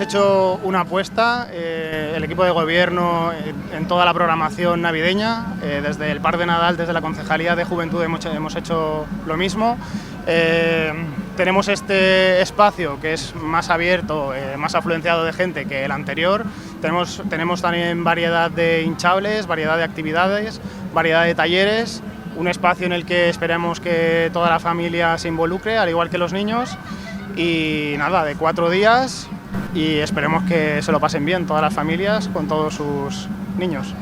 hemos hecho una apuesta, el equipo de gobierno en toda la programación navideña, desde el Parc de Nadal, desde la Concejalía de Juventud hemos hecho lo mismo. Tenemos este espacio que es más abierto, más afluenciado de gente que el anterior. Tenemos también variedad de hinchables, variedad de actividades, variedad de talleres, un espacio en el que esperemos que toda la familia se involucre, al igual que los niños. Y nada, de 4 días y esperemos que se lo pasen bien todas las familias con todos sus niños.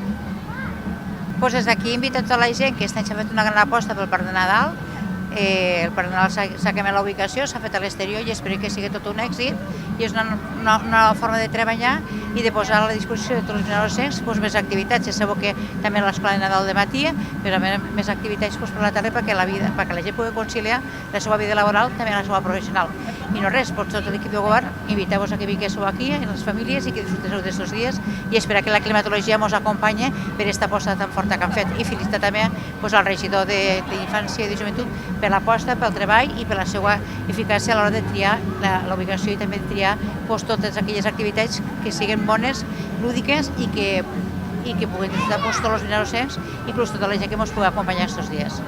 Pues des d'aquí invito a tota la gent que està fet una gran aposta pel Parc de Nadal. El Parc de Nadal s'ha canviat la ubicació, s'ha fet a l'exterior i espero que sigui tot un èxit i és una forma de treballar i de posar a la disposició de tots els adolescents més activitats. Ja sabeu que també l'escola de Nadal de matí, però més activitats per la tarda perquè la gent pugui conciliar la seva vida laboral també la seva professional. I no res, tot l'equip de govern, inviteu-vos a que vinguéssiu aquí, en les famílies, i que disfruteu d'aquests dies i esperar que la climatologia ens acompanyi per aquesta aposta tan forta que han fet. I felicitar també al regidor d'Infància i de Joventut per l'aposta, pel treball i per la seva eficàcia a l'hora de triar la ubicació i també de triar totes aquelles activitats que siguin bones, lúdiques i que puguin disfrutar tots els adolescents, inclús tota la gent que ens pugui acompanyar aquests dies.